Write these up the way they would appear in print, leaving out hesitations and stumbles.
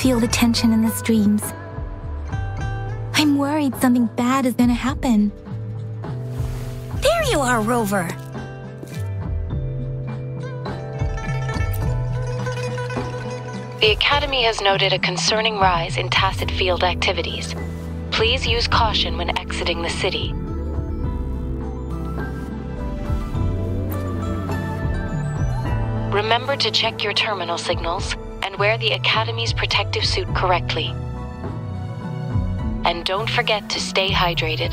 feel the tension in the streams. I'm worried something bad is gonna happen. There you are, Rover. The Academy has noted a concerning rise in tacit field activities. Please use caution when exiting the city. Remember to check your terminal signals and wear the Academy's protective suit correctly. And don't forget to stay hydrated.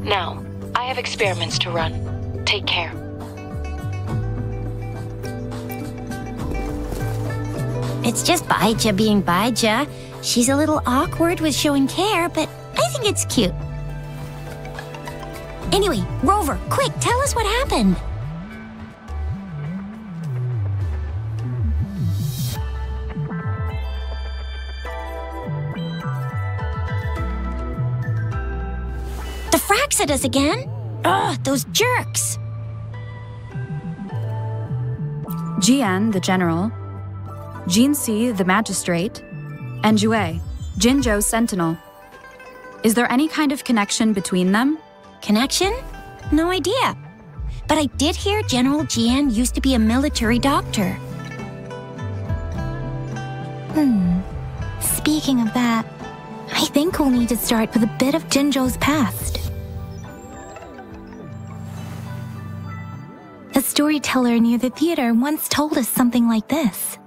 Now, I have experiments to run. Take care. It's just Baija being Baija. She's a little awkward with showing care, but I think it's cute. Anyway, Rover, quick, tell us what happened. The frags at us again? Ugh, those jerks. Jian, the general, Jinxi, the magistrate, and Jue, Jinzhou's sentinel. Is there any kind of connection between them? Connection? No idea. But I did hear General Jian used to be a military doctor. Speaking of that, I think we'll need to start with a bit of Jinzhou's past. A storyteller near the theater once told us something like this.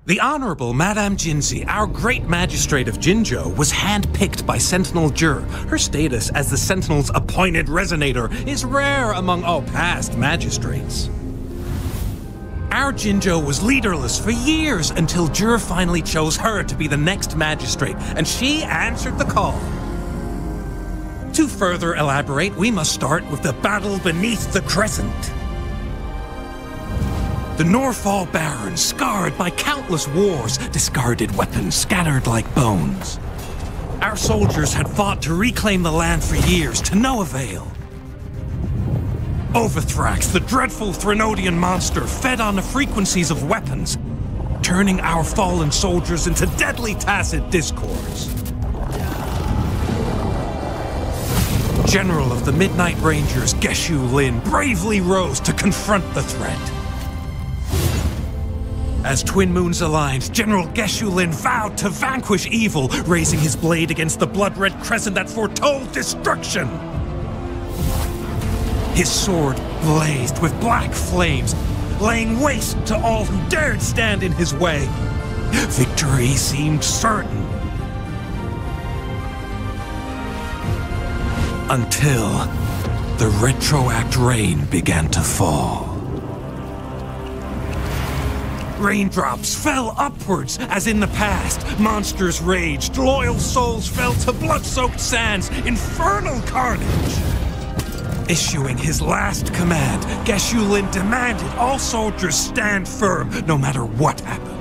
The Honorable Madame Jinxi, our great magistrate of Jinzhou, was handpicked by Sentinel Jur. Her status as the Sentinel's appointed resonator is rare among all past magistrates. Our Jinzhou was leaderless for years until Jur finally chose her to be the next magistrate, and she answered the call. To further elaborate, we must start with the battle beneath the crescent. The Norfall Barons, scarred by countless wars, discarded weapons scattered like bones. Our soldiers had fought to reclaim the land for years, to no avail. Overthrax, the dreadful Threnodian monster, fed on the frequencies of weapons, turning our fallen soldiers into deadly tacit discords. General of the Midnight Rangers, Geshu Lin, bravely rose to confront the threat. As Twin Moons aligned, General Geshu Lin vowed to vanquish evil, raising his blade against the blood-red crescent that foretold destruction. His sword blazed with black flames, laying waste to all who dared stand in his way. Victory seemed certain. Until the retroact rain began to fall. Raindrops fell upwards, as in the past. Monsters raged, loyal souls fell to blood-soaked sands, infernal carnage. Issuing his last command, Geshu Lin demanded all soldiers stand firm, no matter what happened.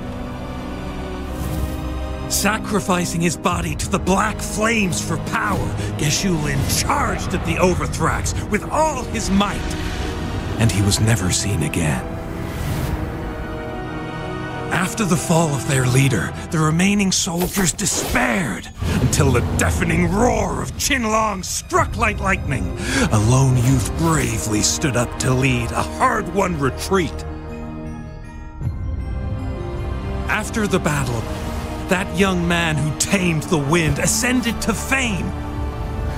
Sacrificing his body to the black flames for power, Geshu Lin charged at the Overthrax with all his might, and he was never seen again. After the fall of their leader, the remaining soldiers despaired until the deafening roar of Qinlong struck like lightning. A lone youth bravely stood up to lead a hard-won retreat. After the battle, that young man who tamed the wind ascended to fame,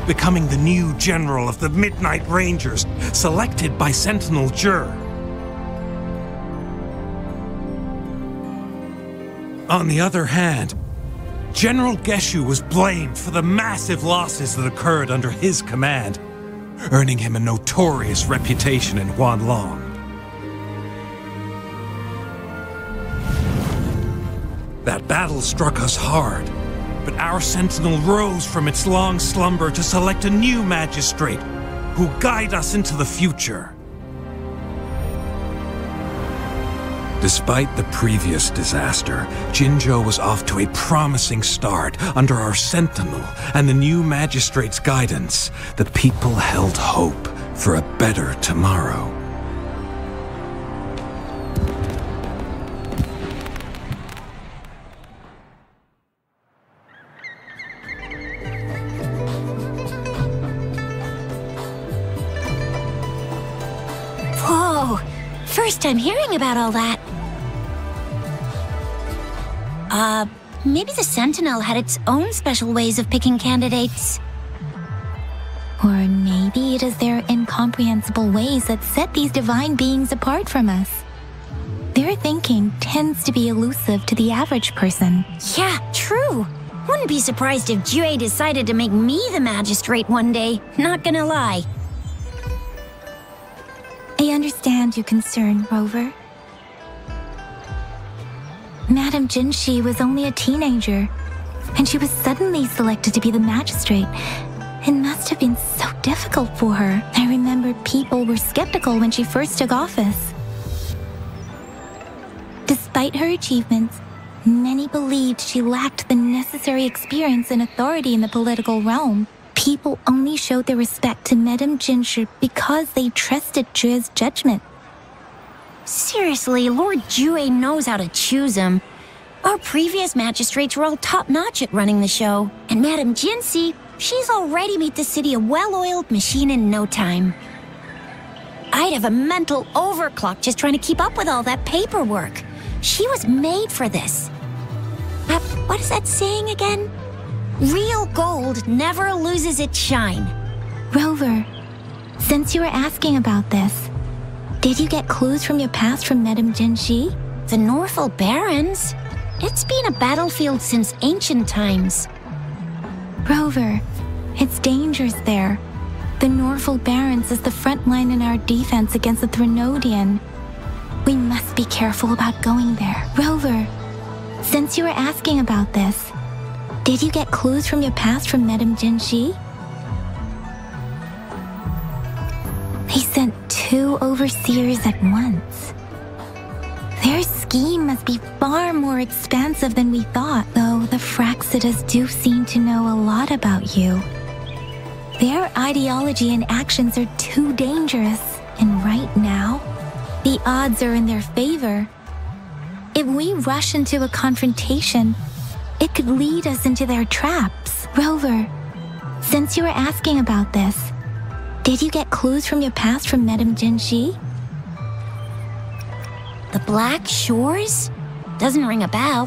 becoming the new general of the Midnight Rangers, selected by Sentinel Jur. On the other hand, General Geshu was blamed for the massive losses that occurred under his command, earning him a notorious reputation in Huanglong. That battle struck us hard, but our sentinel rose from its long slumber to select a new magistrate who will guide us into the future. Despite the previous disaster, Jinzhou was off to a promising start under our sentinel and the new magistrate's guidance. The people held hope for a better tomorrow. first time hearing about all that. Maybe the Sentinel had its own special ways of picking candidates. Or maybe it is their incomprehensible ways that set these divine beings apart from us. Their thinking tends to be elusive to the average person. Yeah, true. Wouldn't be surprised if Jue decided to make me the magistrate one day, not gonna lie. I understand your concern, Rover. Madame Jinshi was only a teenager, and she was suddenly selected to be the magistrate. It must have been so difficult for her. I remember people were skeptical when she first took office. Despite her achievements, many believed she lacked the necessary experience and authority in the political realm. People only showed their respect to Madame Jinshi because they trusted Jue's judgment. Seriously, Lord Jue knows how to choose him. Our previous magistrates were all top-notch at running the show, and Madame Jinshi, she's already made the city a well-oiled machine in no time. I'd have a mental overclock just trying to keep up with all that paperwork. She was made for this. What is that saying again? Real gold never loses its shine. Rover, since you were asking about this, did you get clues from your past from Madame Jinshi? The Norfolk Barrens? It's been a battlefield since ancient times. Rover, it's dangerous there. The Norfolk Barrens is the front line in our defense against the Threnodian. We must be careful about going there. Rover, since you were asking about this, did you get clues from your past from Madame Jinshi? They sent 2 overseers at once. Their scheme must be far more expansive than we thought, though the Fraxidas do seem to know a lot about you. Their ideology and actions are too dangerous, and right now, the odds are in their favor. If we rush into a confrontation, it could lead us into their traps. Rover, since you were asking about this, did you get clues from your past from Madame Jinshi? The Black Shores? Doesn't ring a bell.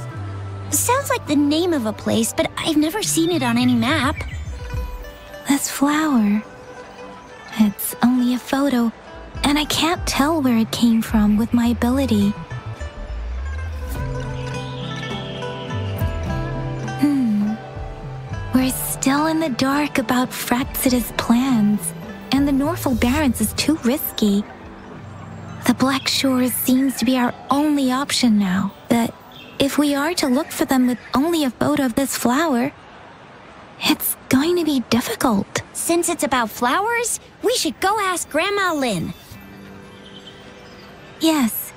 Sounds like the name of a place, but I've never seen it on any map. This flower. It's only a photo, and I can't tell where it came from with my ability. We're still in the dark about Fraxida's plans, and the Norfolk Barrens is too risky. The Black Shores seems to be our only option now, but if we are to look for them with only a photo of this flower, it's going to be difficult. Since it's about flowers, we should go ask Grandma Lin. Yes,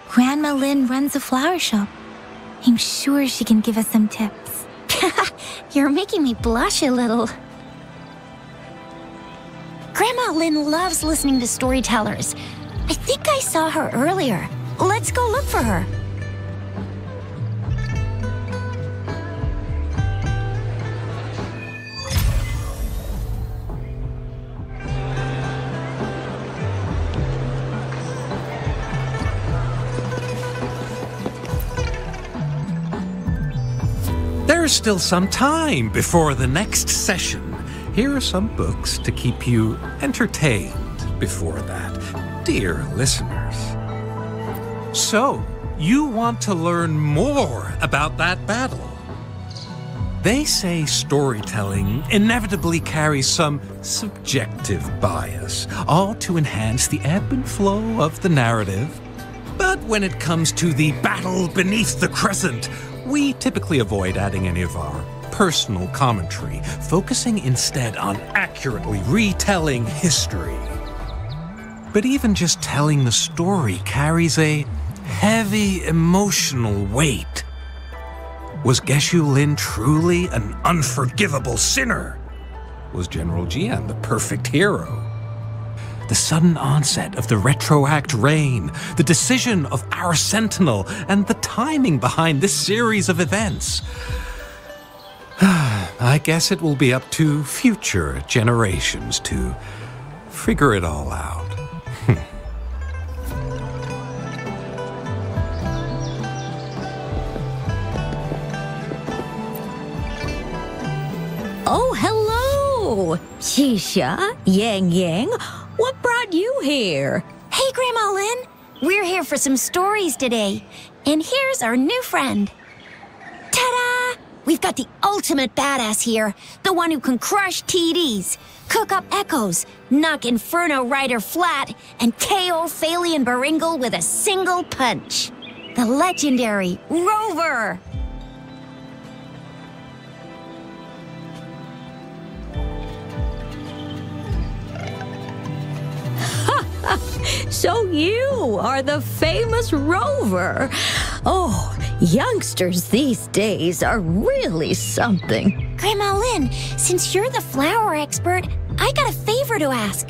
Grandma Lin runs a flower shop. I'm sure she can give us some tips. You're making me blush a little. Grandma Lin loves listening to storytellers. I think I saw her earlier. Let's go look for her. There's still some time before the next session. Here are some books to keep you entertained before that, dear listeners. So, you want to learn more about that battle? They say storytelling inevitably carries some subjective bias, all to enhance the ebb and flow of the narrative. But when it comes to the battle beneath the crescent, we typically avoid adding any of our personal commentary, focusing instead on accurately retelling history. But even just telling the story carries a heavy emotional weight. Was Geshu Lin truly an unforgivable sinner? Was General Jian the perfect hero? The sudden onset of the retroact rain, the decision of our sentinel, and the timing behind this series of events. I guess it will be up to future generations to figure it all out. Oh, hello! Shisha, Yang Yang, what brought you here? Hey, Grandma Lynn. We're here for some stories today. And here's our new friend. Ta-da! We've got the ultimate badass here. The one who can crush TDs, cook up echoes, knock Inferno Rider flat, and KO Phalian Baringle with a single punch. The legendary Rover! So you are the famous Rover. Oh, youngsters these days are really something. Grandma Lynn, since you're the flower expert, I got a favor to ask.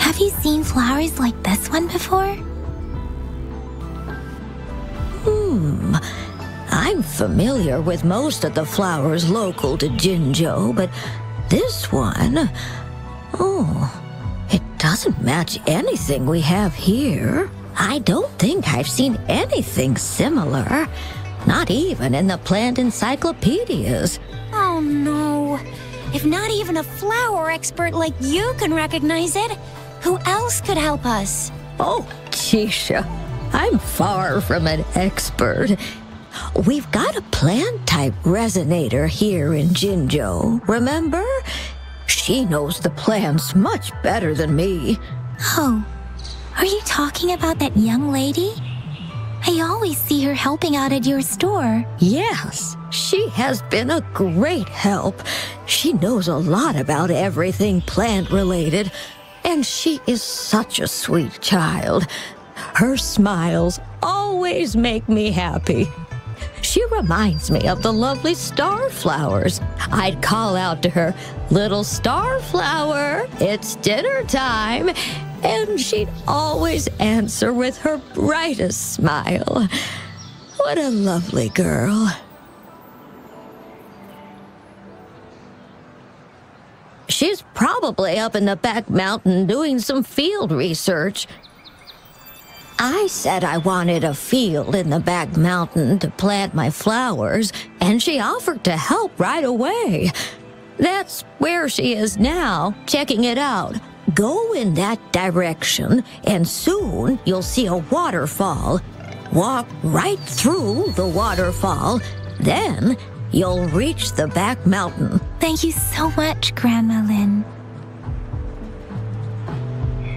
Have you seen flowers like this one before? I'm familiar with most of the flowers local to Jinzhou, but this one, it doesn't match anything we have here. I don't think I've seen anything similar, not even in the plant encyclopedias. Oh no. If not even a flower expert like you can recognize it, who else could help us? Oh, Chisha, I'm far from an expert. We've got a plant-type resonator here in Jinzhou, remember? She knows the plants much better than me. Oh, are you talking about that young lady? I always see her helping out at your store. Yes, she has been a great help. She knows a lot about everything plant-related, and she is such a sweet child. Her smiles always make me happy. She reminds me of the lovely starflowers. I'd call out to her, "Little starflower, it's dinner time," and she'd always answer with her brightest smile. What a lovely girl. She's probably up in the back mountain doing some field research. I said I wanted a field in the back mountain to plant my flowers, and she offered to help right away. That's where she is now, checking it out. Go in that direction, and soon you'll see a waterfall. Walk right through the waterfall, then you'll reach the back mountain. Thank you so much, Grandma Lynn.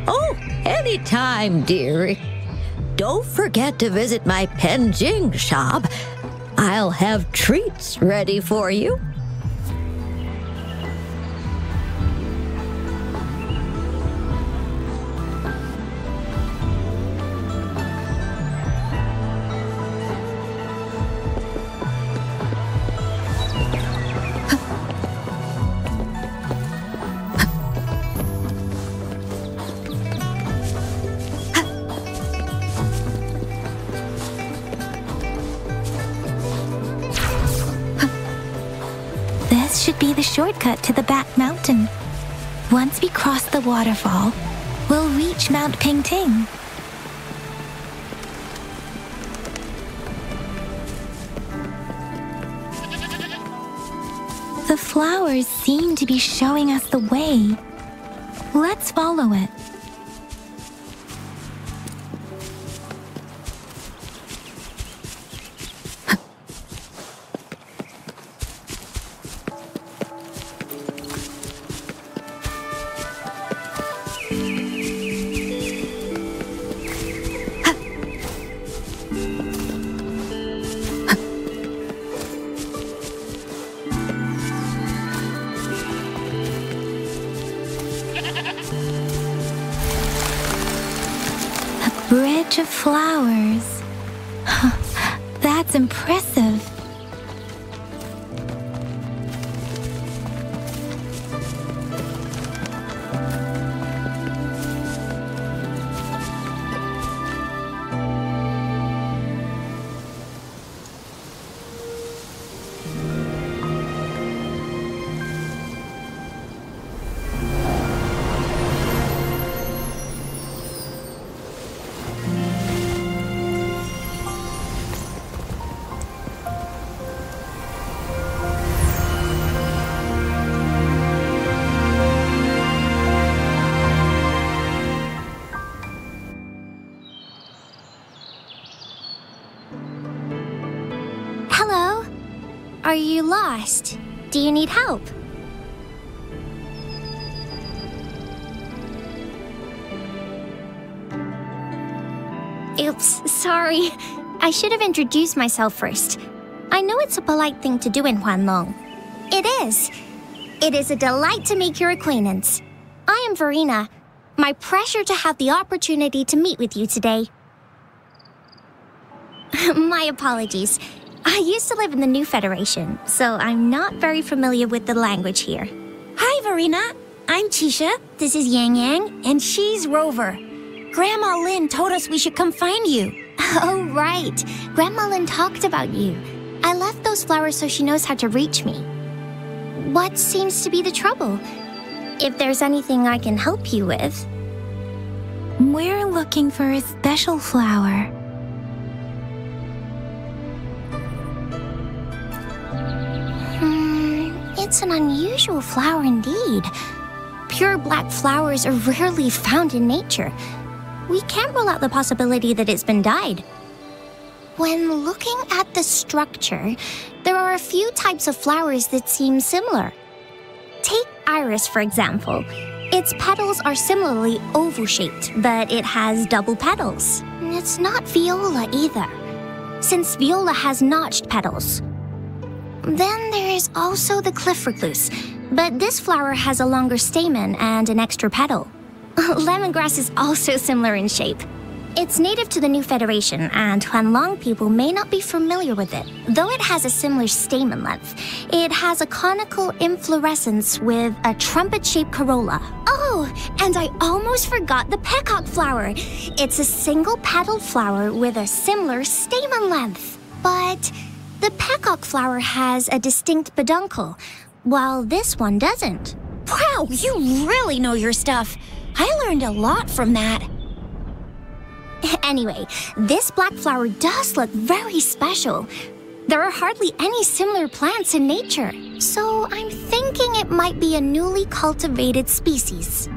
Oh, anytime, dearie. Don't forget to visit my Penjing shop. I'll have treats ready for you. This should be the shortcut to the back mountain. Once we cross the waterfall, we'll reach Mount Pingting. The flowers seem to be showing us the way. Let's follow it. Bridge of flowers. That's impressive. Are you lost? Do you need help? Oops, sorry. I should have introduced myself first. I know it's a polite thing to do in Huanglong. It is. It is a delight to make your acquaintance. I am Verena. My pleasure to have the opportunity to meet with you today. My apologies. I used to live in the New Federation, so I'm not very familiar with the language here. Hi, Verena. I'm Chisha. This is Yang Yang, and she's Rover. Grandma Lin told us we should come find you. Oh, right. Grandma Lin talked about you. I left those flowers so she knows how to reach me. What seems to be the trouble? If there's anything I can help you with. We're looking for a special flower. It's an unusual flower indeed. Pure black flowers are rarely found in nature. We can't rule out the possibility that it's been dyed. When looking at the structure, there are a few types of flowers that seem similar. Take iris, for example. Its petals are similarly oval-shaped, but it has double petals. It's not viola either, since viola has notched petals. Then there is also the cliff recluse, but this flower has a longer stamen and an extra petal. Lemongrass is also similar in shape. It's native to the New Federation, and Huanglong people may not be familiar with it. Though it has a similar stamen length, it has a conical inflorescence with a trumpet-shaped corolla. Oh, and I almost forgot the peacock flower. It's a single-petaled flower with a similar stamen length. But the peacock flower has a distinct peduncle, while this one doesn't. Wow, you really know your stuff. I learned a lot from that. Anyway, this black flower does look very special. There are hardly any similar plants in nature, so I'm thinking it might be a newly cultivated species.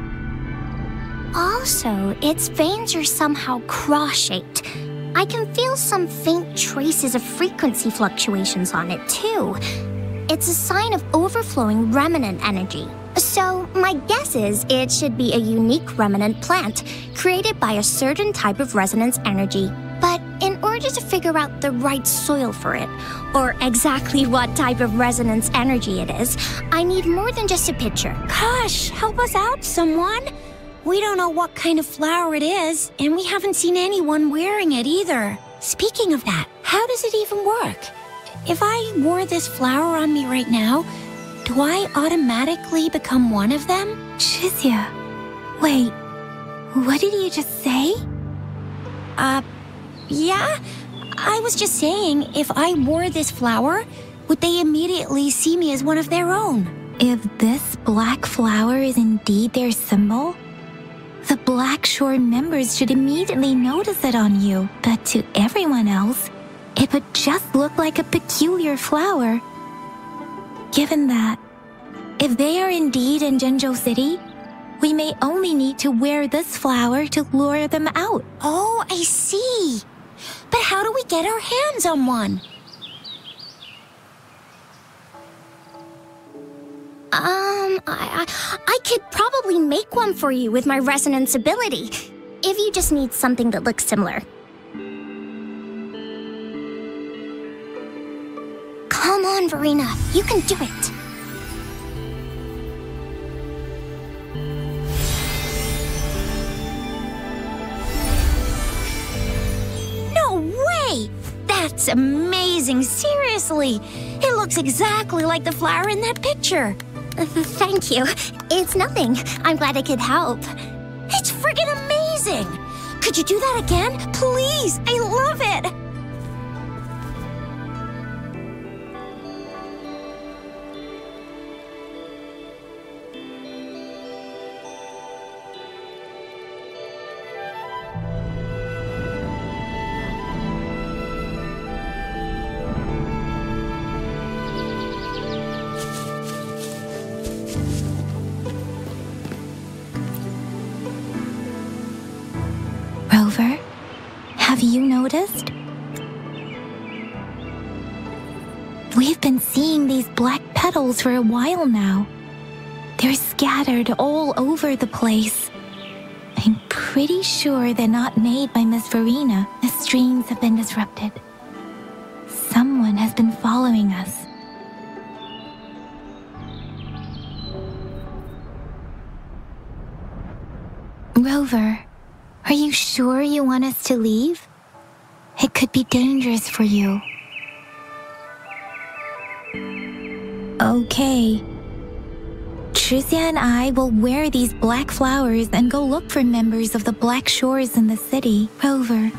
Also, its veins are somehow cross-shaped. I can feel some faint traces of frequency fluctuations on it, too. It's a sign of overflowing remnant energy. So, my guess is it should be a unique remnant plant created by a certain type of resonance energy. But in order to figure out the right soil for it, or exactly what type of resonance energy it is, I need more than just a picture. Gosh, help us out, someone. We don't know what kind of flower it is, and we haven't seen anyone wearing it either. Speaking of that, how does it even work? If I wore this flower on me right now, do I automatically become one of them? Shizia, wait, what did you just say? Yeah? I was just saying, if I wore this flower, would they immediately see me as one of their own? If this black flower is indeed their symbol, the Black Shore members should immediately notice it on you. But to everyone else, it would just look like a peculiar flower. Given that, if they are indeed in Jinzhou City, we may only need to wear this flower to lure them out. Oh, I see. But how do we get our hands on one? I could probably make one for you with my resonance ability, if you just need something that looks similar. Come on, Verena, you can do it. No way! That's amazing, seriously. It looks exactly like the flower in that picture. Thank you. It's nothing. I'm glad I could help. It's friggin' amazing! Could you do that again? Please! I love it! Rover, have you noticed? We've been seeing these black petals for a while now. They're scattered all over the place. I'm pretty sure they're not made by Miss Verena. The streams have been disrupted. Someone has been following us. Rover, are you sure you want us to leave? It could be dangerous for you. Okay. Tricia and I will wear these black flowers and go look for members of the Black Shores in the city. Rover,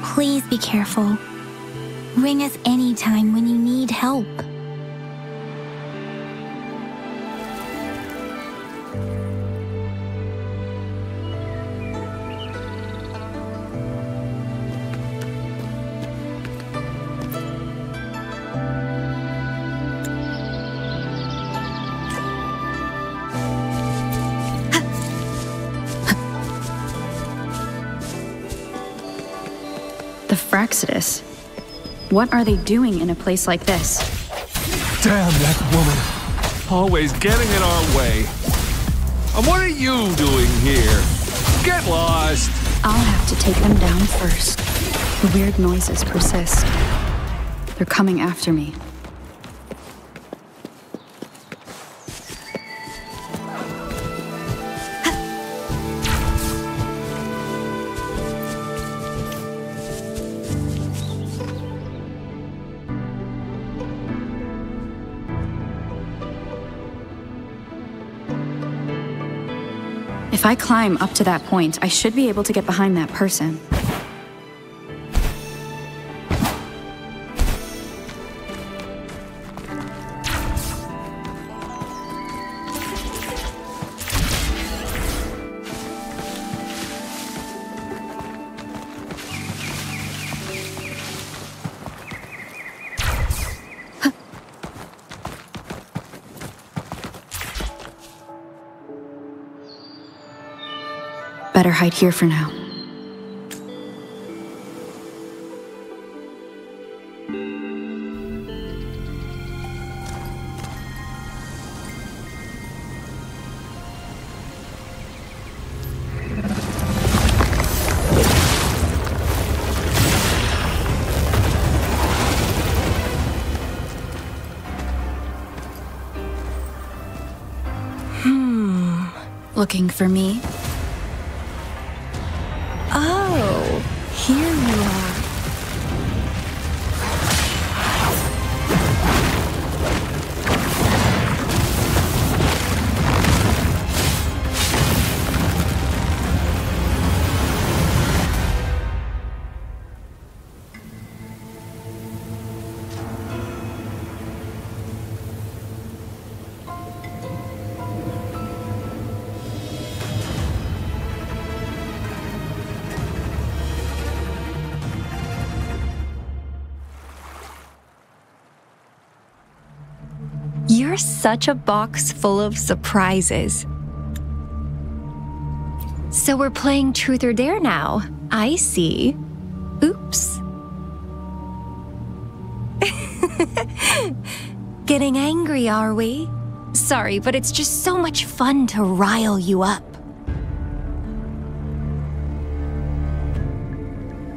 please be careful. Ring us anytime when you need help. The Fraxidus. What are they doing in a place like this? Damn that woman. Always getting in our way. And what are you doing here? Get lost. I'll have to take them down first. The weird noises persist. They're coming after me. If I climb up to that point, I should be able to get behind that person. Better hide here for now. Looking for me? Oh, here you are. You're such a box full of surprises. So we're playing Truth or Dare now. I see. Oops. Getting angry, are we? Sorry, but it's just so much fun to rile you up.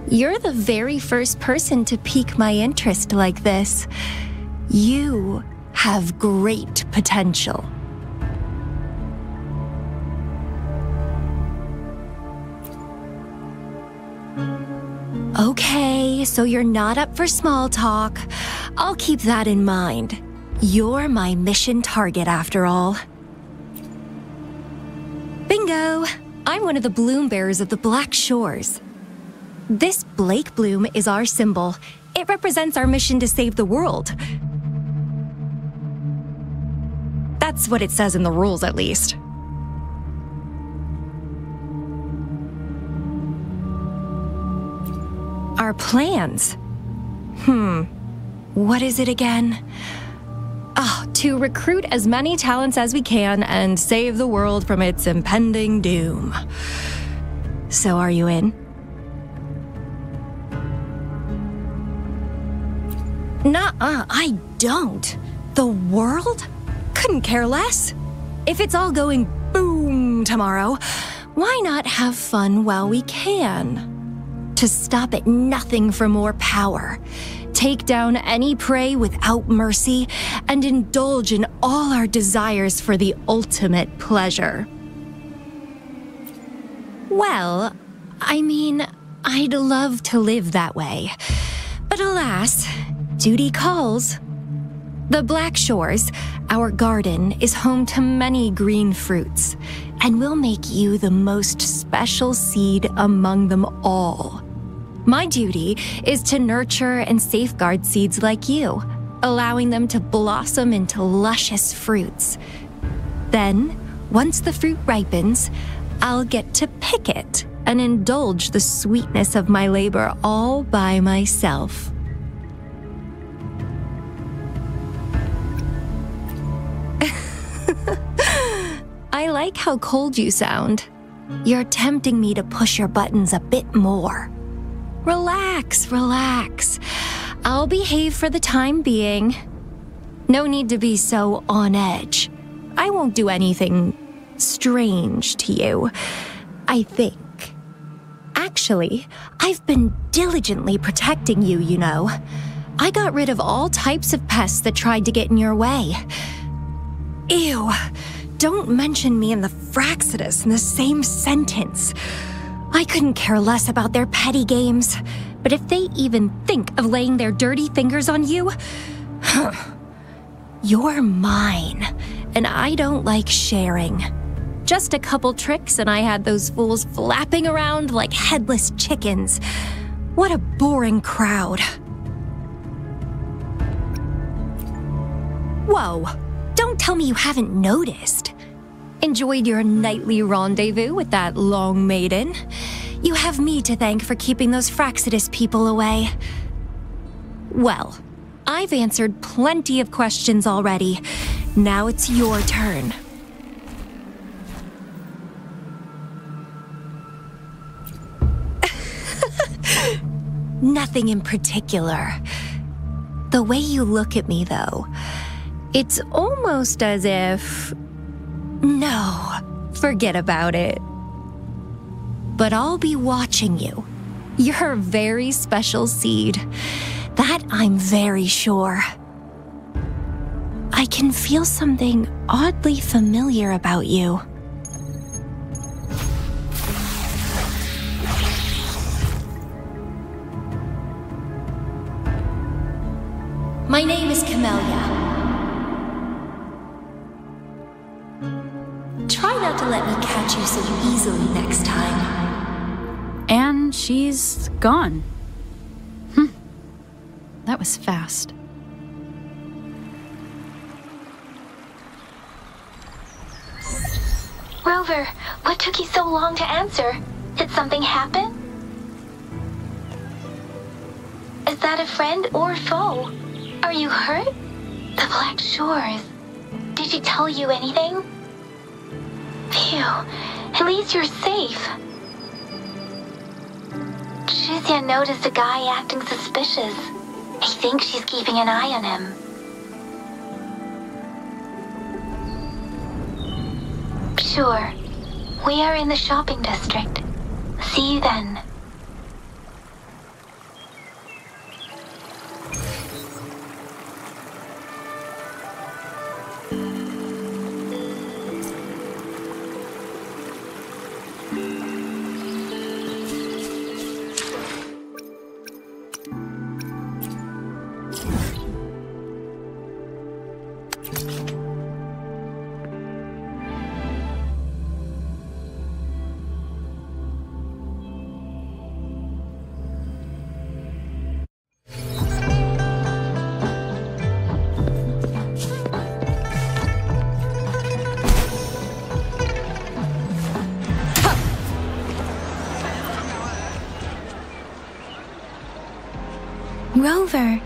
You're the very first person to pique my interest like this. You have great potential. Okay, so you're not up for small talk. I'll keep that in mind. You're my mission target after all. Bingo! I'm one of the bloom bearers of the Black Shores. This Blake bloom is our symbol. It represents our mission to save the world. That's what it says in the rules, at least. Our plans? What is it again? To recruit as many talents as we can and save the world from its impending doom. So are you in? Nah, I don't. The world? Couldn't care less. If it's all going boom tomorrow, why not have fun while we can? To stop at nothing for more power, take down any prey without mercy, and indulge in all our desires for the ultimate pleasure. Well, I mean, I'd love to live that way. But alas, duty calls. The Black Shores, our garden, is home to many green fruits, and will make you the most special seed among them all. My duty is to nurture and safeguard seeds like you, allowing them to blossom into luscious fruits. Then, once the fruit ripens, I'll get to pick it and indulge the sweetness of my labor all by myself. I like how cold you sound. You're tempting me to push your buttons a bit more. Relax, relax. I'll behave for the time being. No need to be so on edge. I won't do anything strange to you, I think. Actually, I've been diligently protecting you, you know. I got rid of all types of pests that tried to get in your way. Ew, don't mention me and the Fraxidus in the same sentence. I couldn't care less about their petty games, but if they even think of laying their dirty fingers on you, you're mine, and I don't like sharing. Just a couple tricks and I had those fools flapping around like headless chickens. What a boring crowd. Whoa, don't tell me you haven't noticed. Enjoyed your nightly rendezvous with that long maiden. You have me to thank for keeping those Fraxidus people away. Well, I've answered plenty of questions already. Now it's your turn. Nothing in particular. The way you look at me, though, it's almost as if... No, forget about it. But I'll be watching you. You're a very special seed. That I'm very sure. I can feel something oddly familiar about you. My name is Camellia. Try not to let me catch you so easily next time. And she's gone. That was fast. Rover, what took you so long to answer? Did something happen? Is that a friend or foe? Are you hurt? The Black Shores. Did she tell you anything? Phew, at least you're safe. Shuzia noticed a guy acting suspicious. I think she's keeping an eye on him. Sure. We are in the shopping district. See you then. Rover,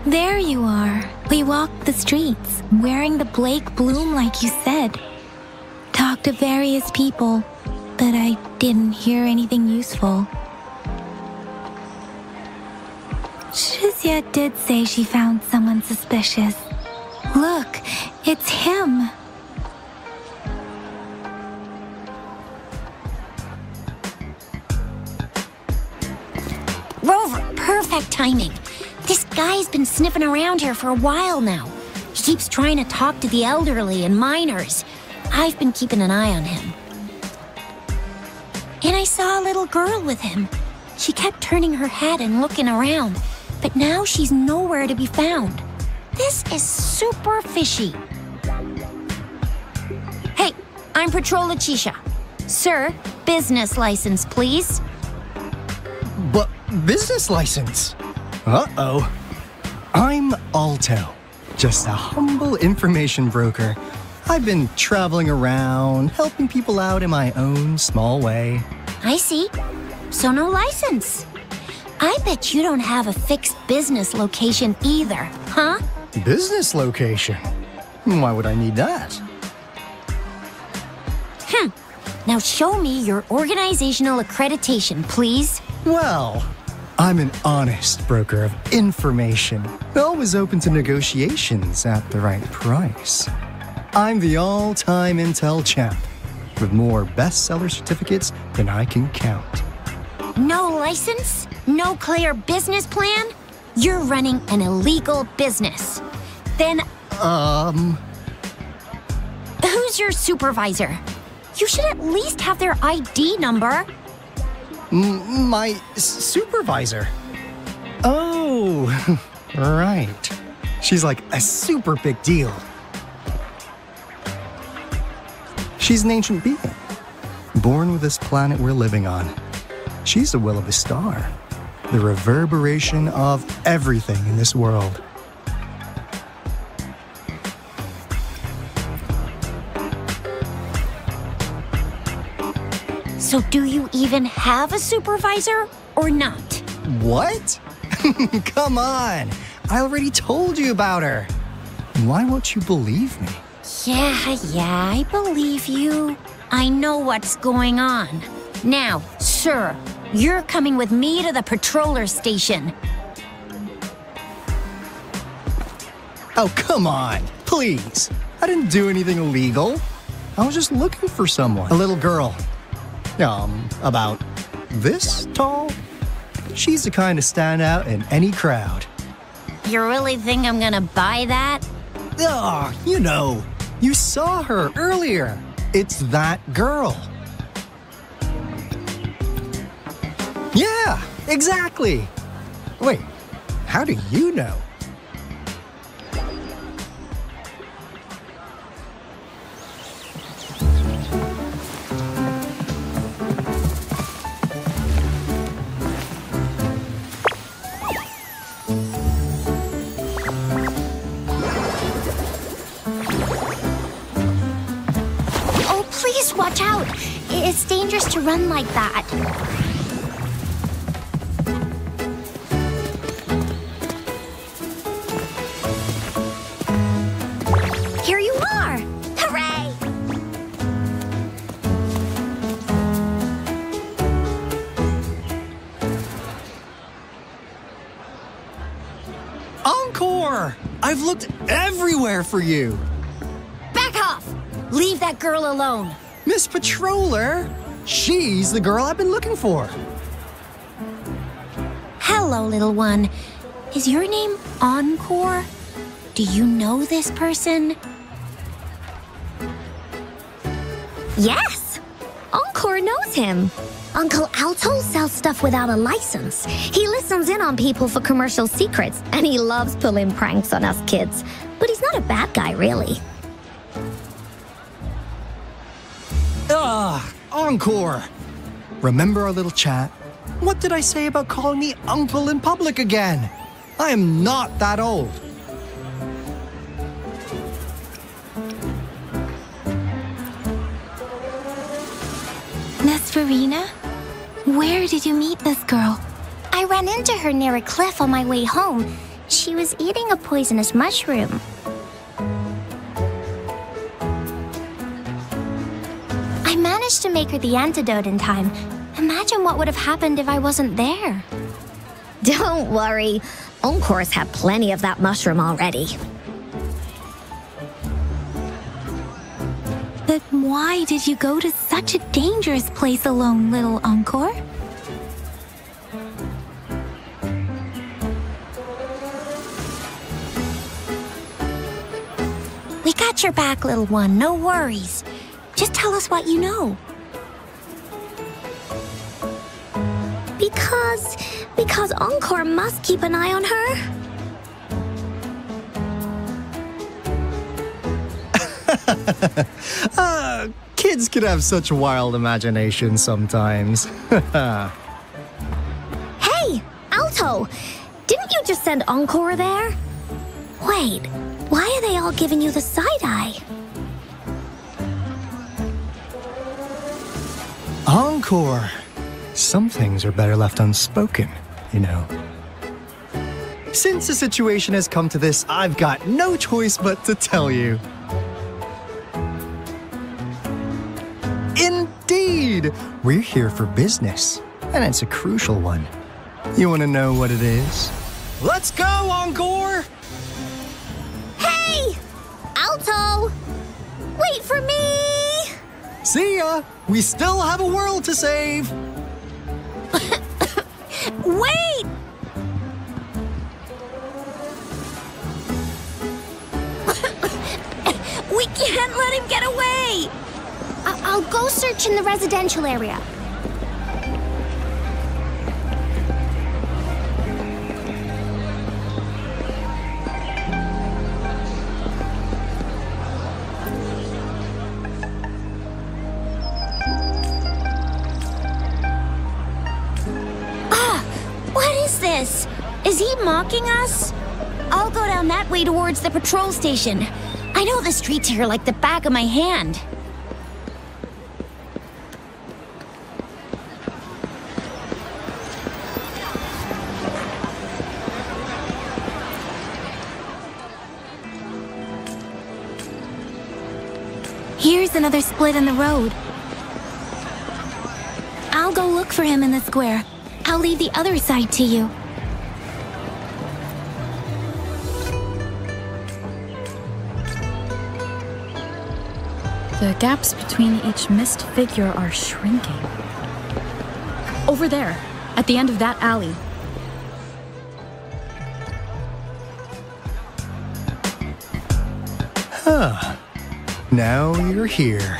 there you are. We walked the streets, wearing the Blake bloom like you said. Talked to various people, but I didn't hear anything useful. Shizia did say she found someone suspicious. Look, it's him. Rover, perfect timing. This guy's been sniffing around here for a while now. He keeps trying to talk to the elderly and minors. I've been keeping an eye on him. And I saw a little girl with him. She kept turning her head and looking around, but now she's nowhere to be found. This is super fishy. Hey, I'm Patrol Letitia. Sir, business license, please. But business license? Uh-oh. I'm Alto, just a humble information broker. I've been traveling around, helping people out in my own small way. I see. So no license. I bet you don't have a fixed business location either, huh? Business location? Why would I need that? Now show me your organizational accreditation, please. Well, I'm an honest broker of information, always open to negotiations at the right price. I'm the all-time Intel champ, with more bestseller certificates than I can count. No license? No clear business plan? You're running an illegal business. Then, who's your supervisor? You should at least have their ID number. My supervisor? Oh, right. She's like a super big deal. She's an ancient being, born with this planet we're living on. She's the will of the star, the reverberation of everything in this world. So do you even have a supervisor or not? What? Come on! I already told you about her. Why won't you believe me? Yeah, I believe you. I know what's going on. Now, sir, you're coming with me to the patroller station. Oh, come on, please. I didn't do anything illegal. I was just looking for someone. A little girl. About this tall. She's the kind to stand out in any crowd. You really think I'm gonna buy that? Oh, you know, you saw her earlier. It's that girl. Yeah, exactly. Wait, how do you know? Watch out! It's dangerous to run like that. Here you are! Hooray! Encore! I've looked everywhere for you. Back off! Leave that girl alone. Miss Patroller, she's the girl I've been looking for. Hello, little one. Is your name Encore? Do you know this person? Yes! Encore knows him. Uncle Alto sells stuff without a license. He listens in on people for commercial secrets, and he loves pulling pranks on us kids. But he's not a bad guy, really. Encore! Remember our little chat? What did I say about calling me uncle in public again? I am not that old. Miss Verena? Where did you meet this girl? I ran into her near a cliff on my way home. She was eating a poisonous mushroom. I managed to make her the antidote in time. Imagine what would have happened if I wasn't there. Don't worry. Encore's had plenty of that mushroom already. But why did you go to such a dangerous place alone, little Encore? We got your back, little one. No worries. Just tell us what you know. Because Encore must keep an eye on her. Kids can have such wild imaginations sometimes. Hey, Alto! Didn't you just send Encore there? Wait, why are they all giving you the side-eye? Encore! Some things are better left unspoken, you know. Since the situation has come to this, I've got no choice but to tell you. Indeed! We're here for business, and it's a crucial one. You want to know what it is? Let's go, Encore! Hey! Alto! Wait for me! See ya! We still have a world to save! Wait! We can't let him get away! I'll go search in the residential area. Is he mocking us? I'll go down that way towards the patrol station. I know the streets here like the back of my hand. Here's another split in the road. I'll go look for him in the square. I'll leave the other side to you. The gaps between each missed figure are shrinking. Over there, at the end of that alley. Huh. Now you're here.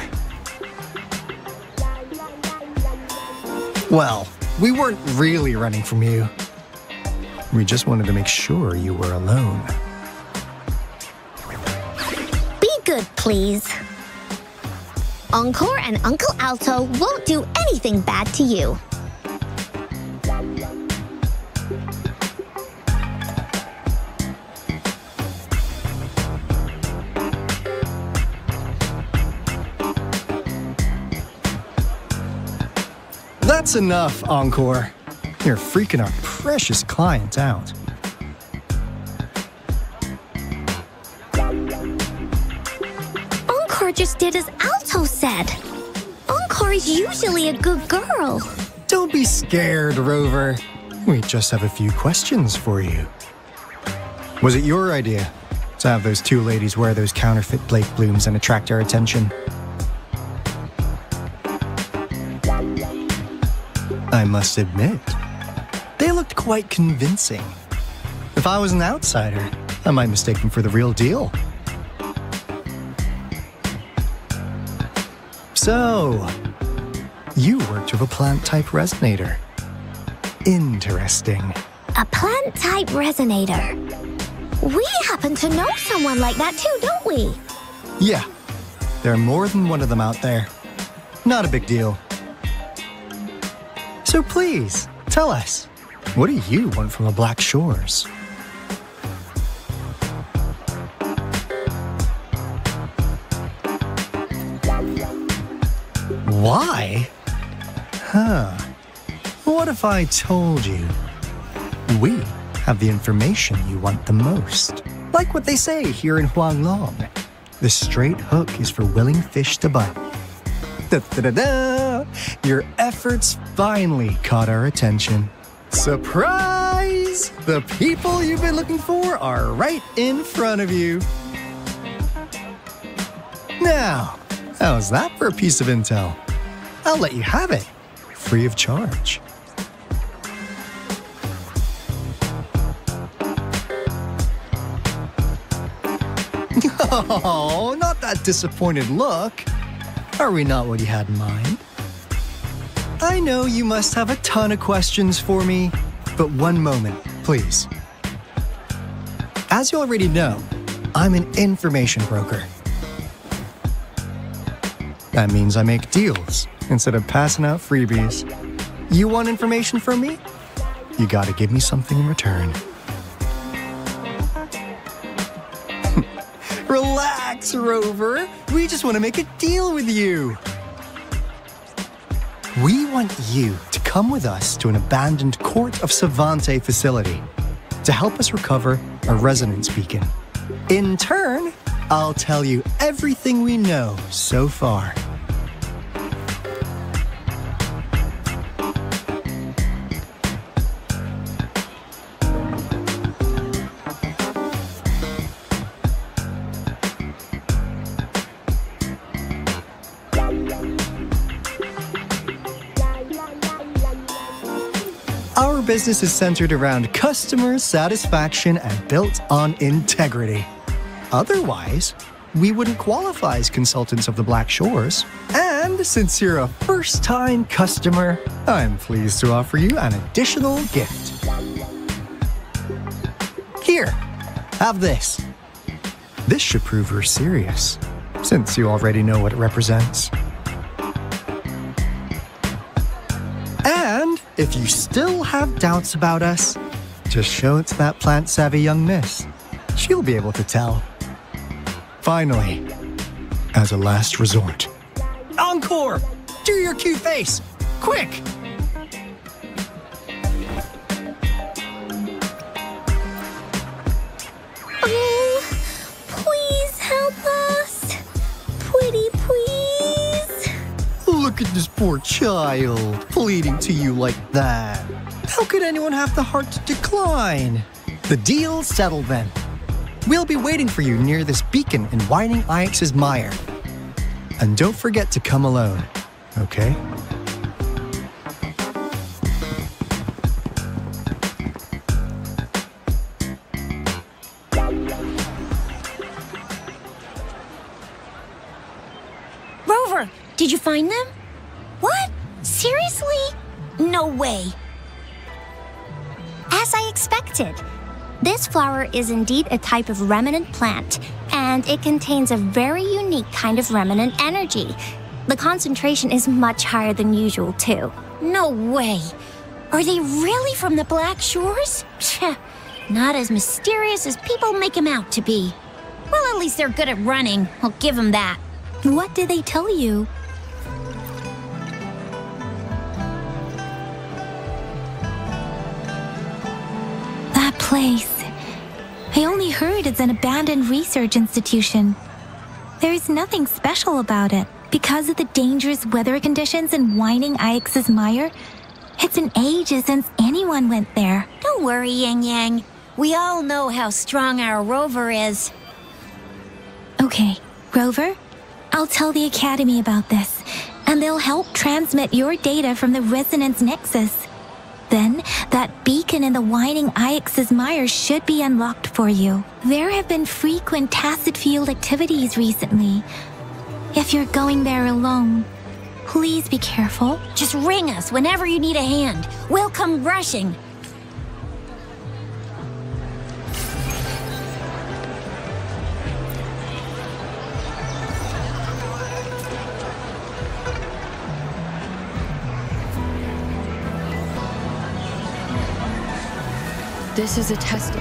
Well, we weren't really running from you. We just wanted to make sure you were alone. Be good, please. Encore and Uncle Alto won't do anything bad to you. That's enough, Encore. You're freaking our precious client out. Encore just did as Alto said. Encore is usually a good girl. Don't be scared, Rover. We just have a few questions for you. Was it your idea to have those two ladies wear those counterfeit Blake blooms and attract our attention? I must admit, they looked quite convincing. If I was an outsider, I might mistake them for the real deal. So, you worked with a plant-type resonator. Interesting. A plant-type resonator. We happen to know someone like that too, don't we? Yeah, there are more than one of them out there. Not a big deal. So please, tell us, what do you want from the Black Shores? Why? Huh. What if I told you we have the information you want the most? Like what they say here in Huanglong. The straight hook is for willing fish to bite. Da-da-da-da! Your efforts finally caught our attention. Surprise! is, the people you've been looking for are right in front of you. Now, how's that for a piece of intel? I'll let you have it, free of charge. Oh, not that disappointed look. Are we not what you had in mind? I know you must have a ton of questions for me, but one moment, please. As you already know, I'm an information broker. That means I make deals instead of passing out freebies. You want information from me? You gotta give me something in return. Relax, Rover. We just want to make a deal with you. We want you to come with us to an abandoned Court of Savante facility to help us recover a resonance beacon. In turn, I'll tell you everything we know so far. Our business is centered around customer satisfaction and built on integrity. Otherwise, we wouldn't qualify as consultants of the Black Shores. And since you're a first-time customer, I'm pleased to offer you an additional gift. Here, have this. This should prove we're serious, since you already know what it represents. And if you still have doubts about us, just show it to that plant-savvy young miss. She'll be able to tell. Finally, as a last resort, encore! Do your cute face! Quick! Oh, please help us. Pretty please. Look at this poor child, pleading to you like that. How could anyone have the heart to decline? The deal's settled then. We'll be waiting for you near this beacon in Whining Ix's mire. And don't forget to come alone, okay? Rover, did you find them? What? Seriously? No way. As I expected. This flower is indeed a type of remnant plant, and it contains a very unique kind of remnant energy. The concentration is much higher than usual, too. No way. Are they really from the Black Shores? Psheh, not as mysterious as people make them out to be. Well, at least they're good at running. I'll give them that. What did they tell you? That place. I only heard it's an abandoned research institution. There's nothing special about it. Because of the dangerous weather conditions in Whining Ix's mire, it's been ages since anyone went there. Don't worry, Yang Yang. We all know how strong our Rover is. Okay, Rover, I'll tell the Academy about this, and they'll help transmit your data from the Resonance Nexus. Then, that beacon in the Whining Ix's mire should be unlocked for you. There have been frequent tacit field activities recently. If you're going there alone, please be careful. Just ring us whenever you need a hand. We'll come rushing. This is a test.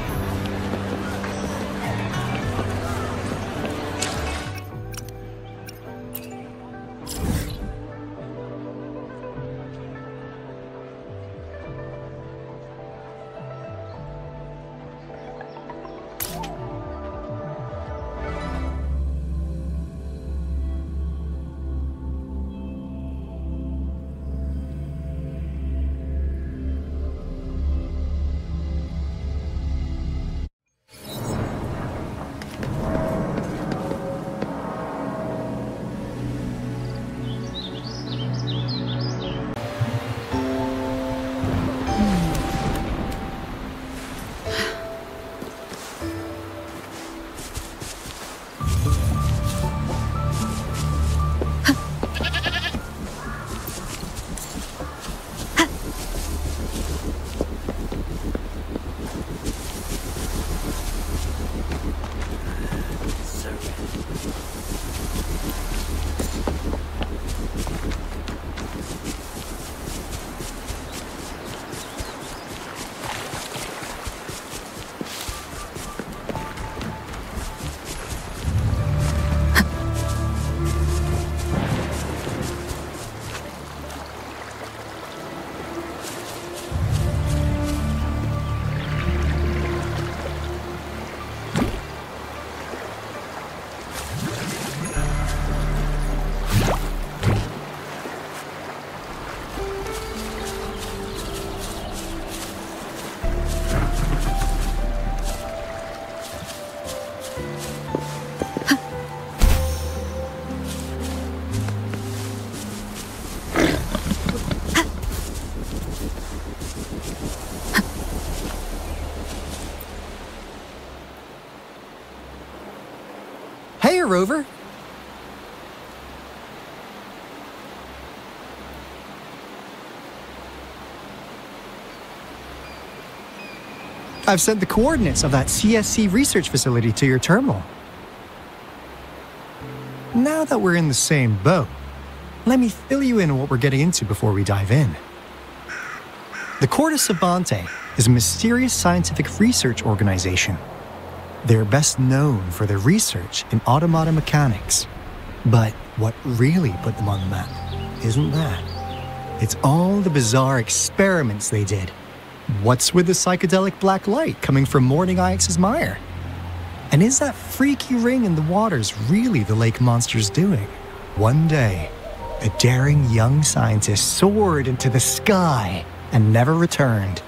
here, Rover. I've sent the coordinates of that CSC research facility to your terminal. Now that we're in the same boat, let me fill you in on what we're getting into before we dive in. The Corte Savante is a mysterious scientific research organization. They're best known for their research in automata mechanics. But what really put them on the map isn't that. It's all the bizarre experiments they did. What's with the psychedelic black light coming from Morning Ix's mire? And is that freaky ring in the waters really the lake monster's doing? One day, a daring young scientist soared into the sky and never returned.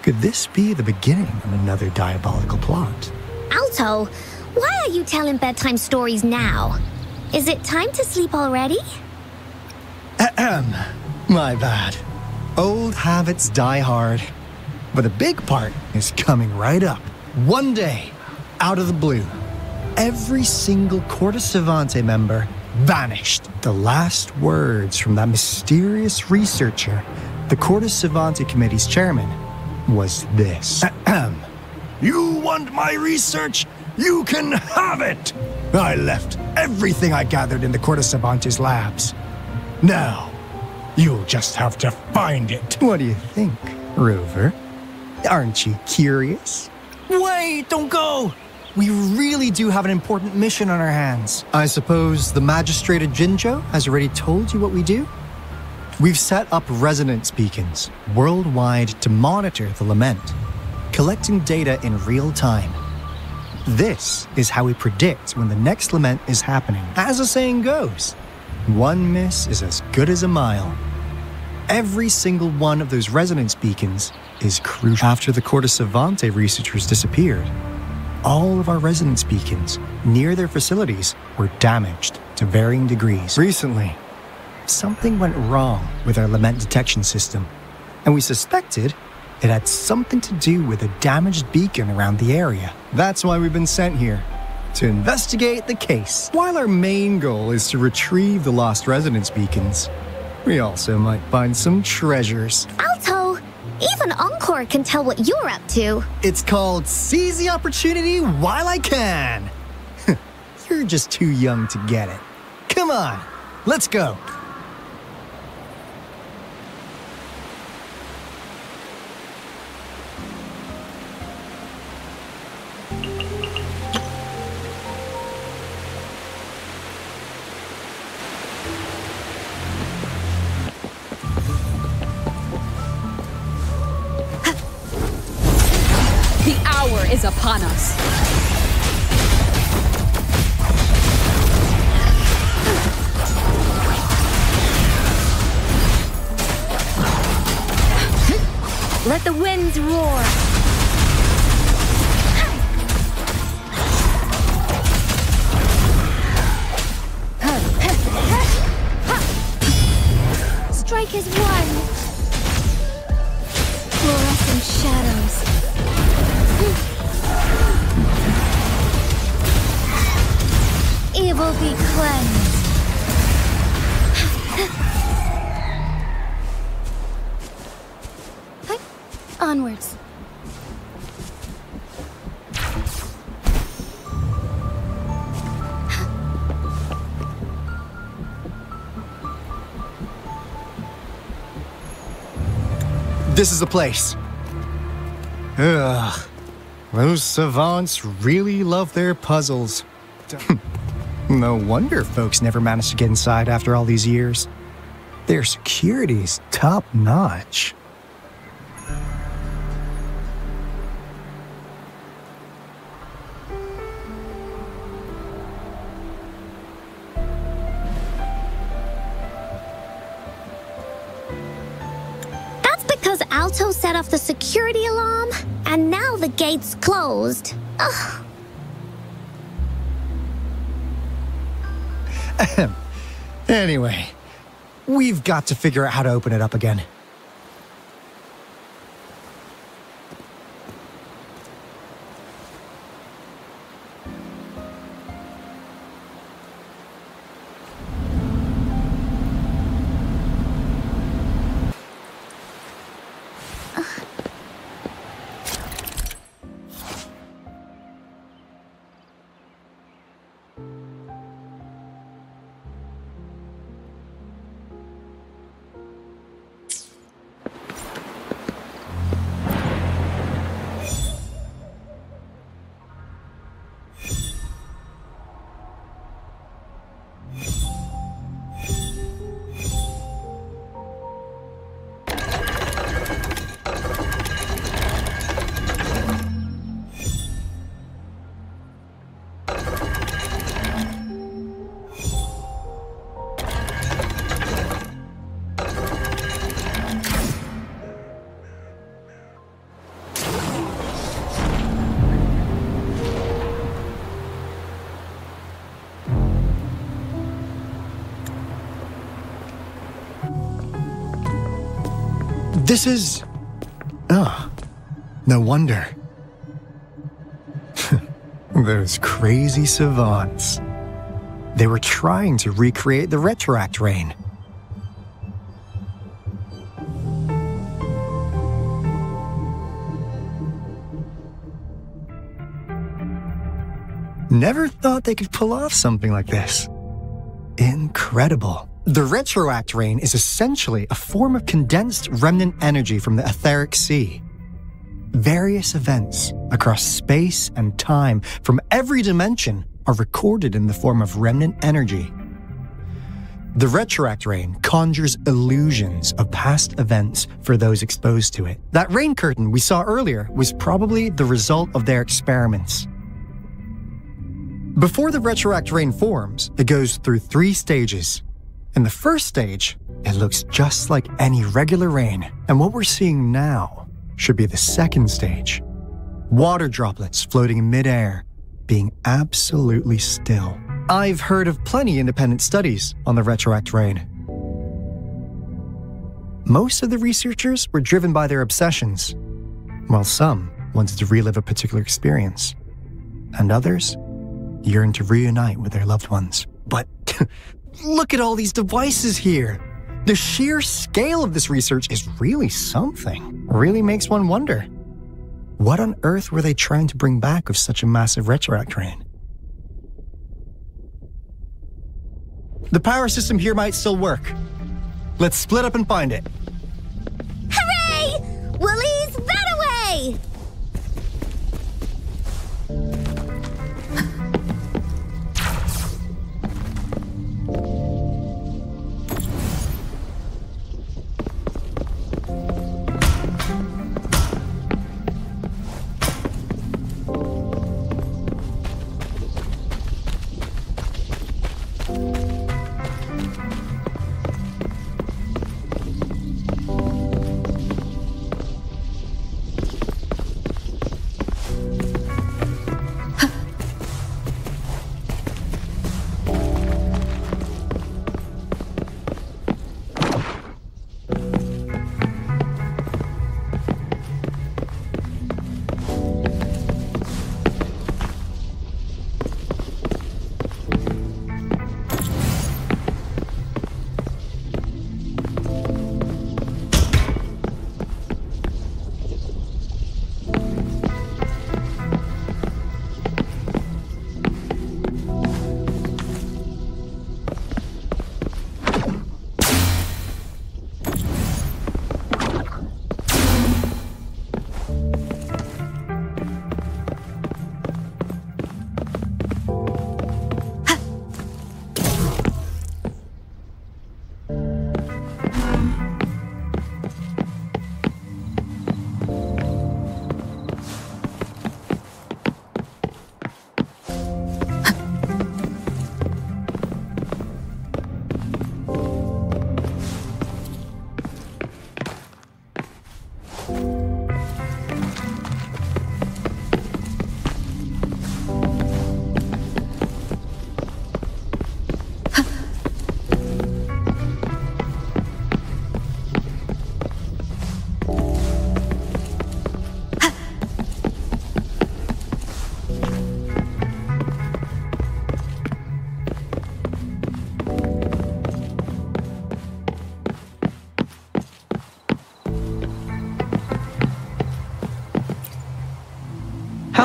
Could this be the beginning of another diabolical plot? Alto, why are you telling bedtime stories now? Is it time to sleep already? Ahem. My bad. Old habits die hard. But a big part is coming right up. One day, out of the blue, every single Corte Savante member vanished. The last words from that mysterious researcher, the Corte Savante Committee's chairman, was this. Ahem. You want my research? You can have it! I left everything I gathered in the Corte Savante's labs. Now, you'll just have to find it. What do you think, Rover? Aren't you curious? Wait, don't go! We really do have an important mission on our hands. I suppose the Magistrate of Jinzhou has already told you what we do? We've set up resonance beacons worldwide to monitor the lament, collecting data in real time. This is how we predict when the next lament is happening. As the saying goes, one miss is as good as a mile. Every single one of those resonance beacons is crucial. After the Corte Savante researchers disappeared, all of our resonance beacons near their facilities were damaged to varying degrees. Recently, something went wrong with our lament detection system, and we suspected it had something to do with a damaged beacon around the area. That's why we've been sent here, to investigate the case. While our main goal is to retrieve the lost resonance beacons, we also might find some treasures. Alto, even Encore can tell what you're up to. It's called Seize the Opportunity While I Can. You're just too young to get it. Come on, let's go. The hour is upon us. Let the winds roar. Strike is one. Fluorescent shadows. Evil be cleansed. Onwards. This is the place. Ugh. Those savants really love their puzzles. No wonder folks never managed to get inside after all these years. Their security's top-notch. Because Alto set off the security alarm, and now the gate's closed. Ugh. Anyway, we've got to figure out how to open it up again. This is... Oh, no wonder. Those crazy savants. They were trying to recreate the retroact rain. Never thought they could pull off something like this. Incredible. The retroact rain is essentially a form of condensed remnant energy from the etheric sea. Various events across space and time from every dimension are recorded in the form of remnant energy. The retroact rain conjures illusions of past events for those exposed to it. That rain curtain we saw earlier was probably the result of their experiments. Before the retroact rain forms, it goes through 3 stages. In the first stage, it looks just like any regular rain, and what we're seeing now should be the second stage. Water droplets floating in midair, being absolutely still. I've heard of plenty independent studies on the retroact rain. Most of the researchers were driven by their obsessions, while some wanted to relive a particular experience, and others yearned to reunite with their loved ones. But look at all these devices here. The sheer scale of this research is really something. Really makes one wonder. What on earth were they trying to bring back with such a massive retroact rain? The power system here might still work. Let's split up and find it. Hooray! Willie's that away!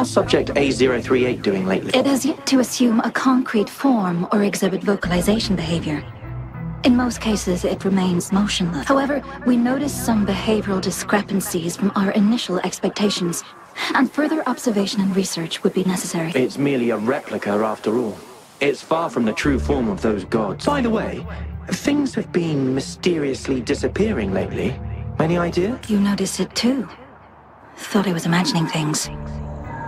How's subject A038 doing lately? It has yet to assume a concrete form or exhibit vocalization behavior. In most cases, it remains motionless. However, we noticed some behavioral discrepancies from our initial expectations, and further observation and research would be necessary. It's merely a replica after all. It's far from the true form of those gods. By the way, things have been mysteriously disappearing lately. Any idea? You noticed it too. Thought I was imagining things.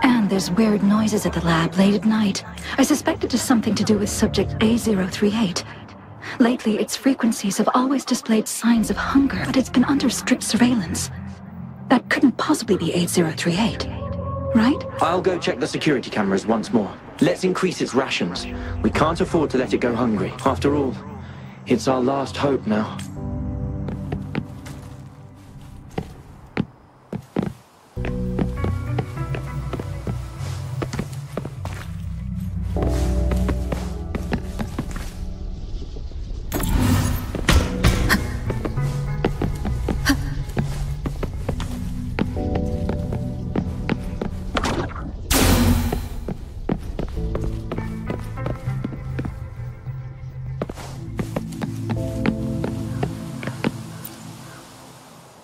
And there's weird noises at the lab late at night. I suspect it is something to do with subject A038. Lately, its frequencies have always displayed signs of hunger, but it's been under strict surveillance. That couldn't possibly be 8038, right? I'll go check the security cameras once more. Let's increase its rations. We can't afford to let it go hungry. After all, it's our last hope now.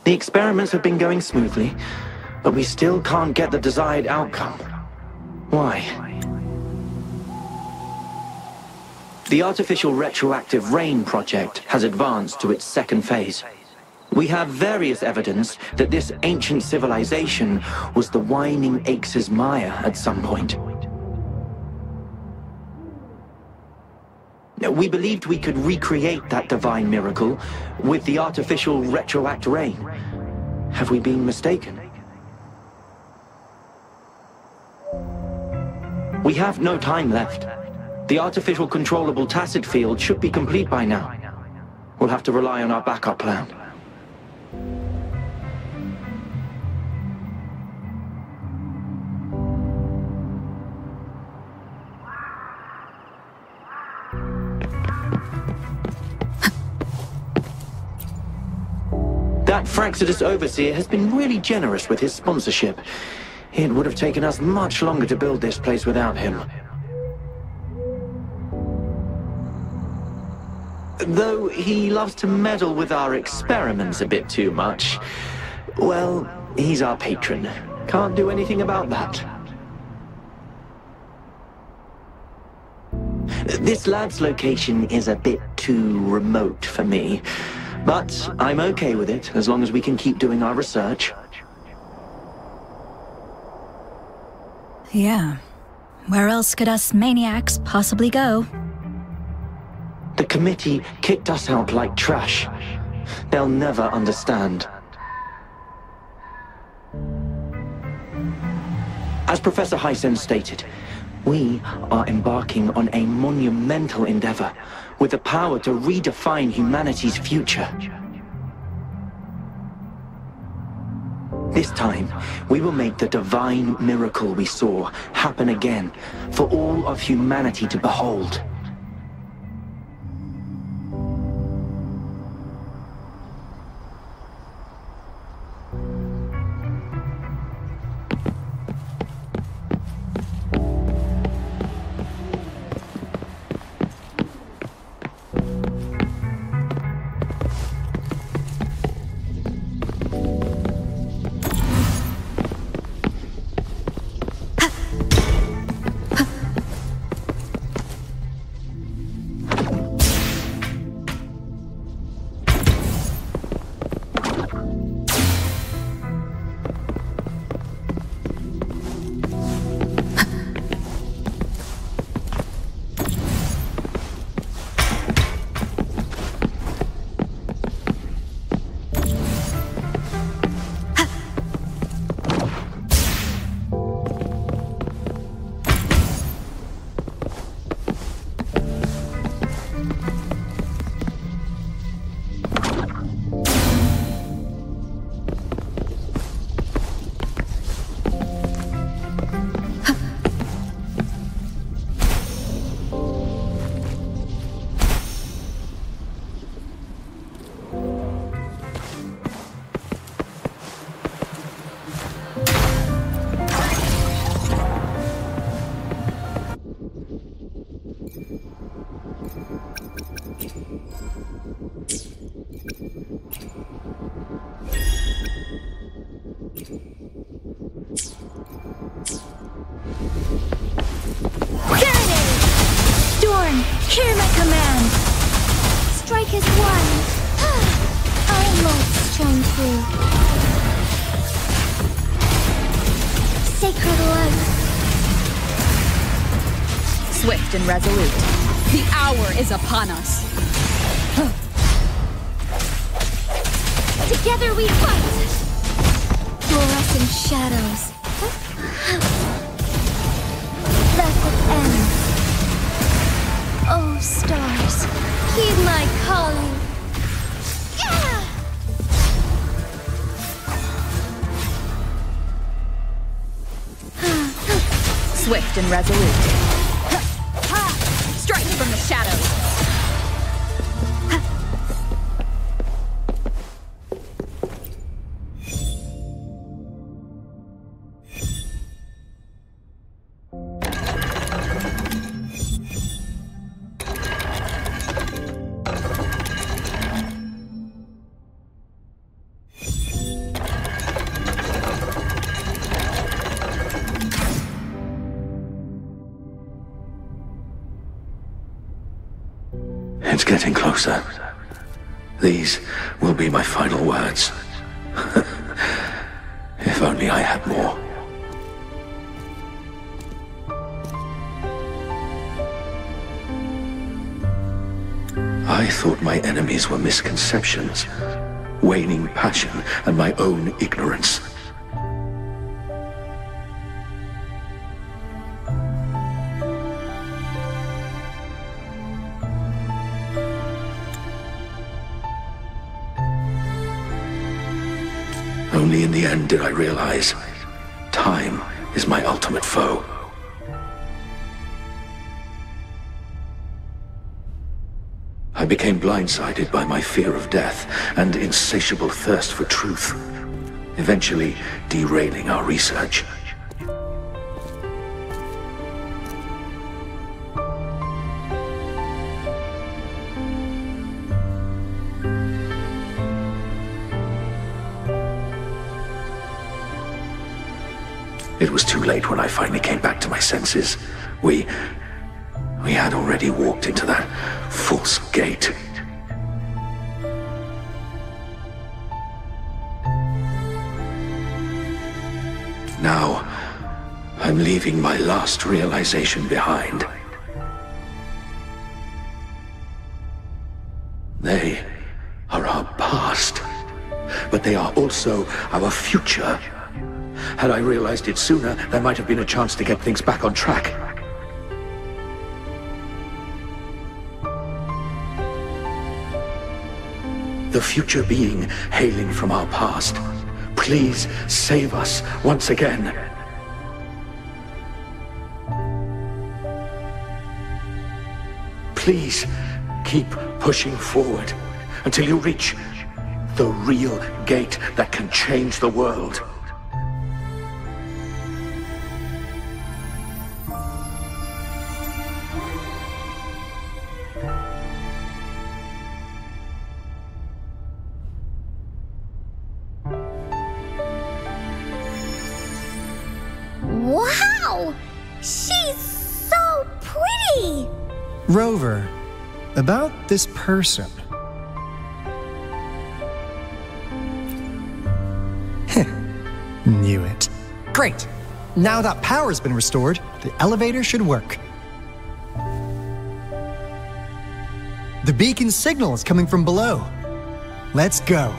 The experiments have been going smoothly, but we still can't get the desired outcome. Why? The artificial retroactive rain project has advanced to its second phase. We have various evidence that this ancient civilization was the Whining Aches' Maya at some point. We believed we could recreate that divine miracle with the artificial retroact rain. Have we been mistaken? We have no time left. The artificial controllable tacit field should be complete by now. We'll have to rely on our backup plan. That Fraxidus Overseer has been really generous with his sponsorship. It would have taken us much longer to build this place without him. Though he loves to meddle with our experiments a bit too much. Well, he's our patron. Can't do anything about that. This lab's location is a bit too remote for me. But I'm okay with it, as long as we can keep doing our research. Yeah. Where else could us maniacs possibly go? The committee kicked us out like trash. They'll never understand. As Professor Hysen stated, we are embarking on a monumental endeavor with the power to redefine humanity's future. This time, we will make the divine miracle we saw happen again for all of humanity to behold. Grenade! Storm, hear my command! Strike as one! Almost shine through. Sacred light. Swift and resolute. The hour is upon us. Together we fight! Fluorescent shadows. That's its end. Oh, stars, heed my calling. Swift and resolute. Strike from the shadows. It's getting closer. These will be my final words. If only I had more. I thought my enemies were misconceptions, waning passion, and my own ignorance. Only in the end did I realize time is my ultimate foe. I became blindsided by my fear of death and insatiable thirst for truth, eventually derailing our research. It was too late when I finally came back to my senses. We had already walked into that false gate. Now, I'm leaving my last realization behind. They are our past, but they are also our future. Had I realized it sooner, there might have been a chance to get things back on track. The future being hailing from our past, please save us once again. Please keep pushing forward until you reach the real gate that can change the world. Wow! She's so pretty! Rover, about this person. Knew it. Great! Now that power's been restored, the elevator should work. The beacon signal is coming from below. Let's go.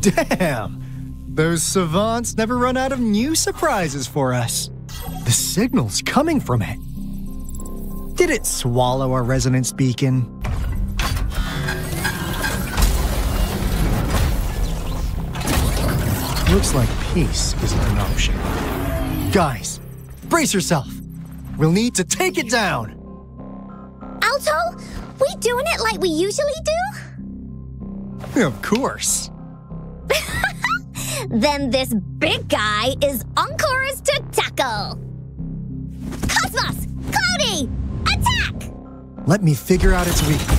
Damn! Those savants never run out of new surprises for us. The signal's coming from it. Did it swallow our resonance beacon? Looks like peace isn't an option. Guys, brace yourself. We'll need to take it down. Alto, we doing it like we usually do? Of course. Then this big guy is Encore's to tackle. Cosmos! Cloudy! Attack! Let me figure out its weakness.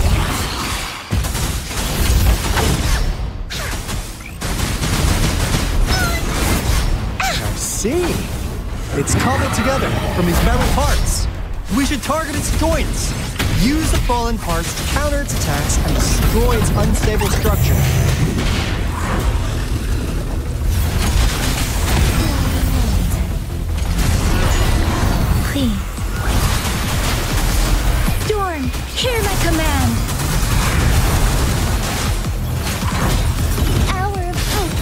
I see. It's cobbled together from these metal parts. We should target its joints. Use the fallen parts to counter its attacks and destroy its unstable structure. Please. Storm, hear my command. Hour of hope.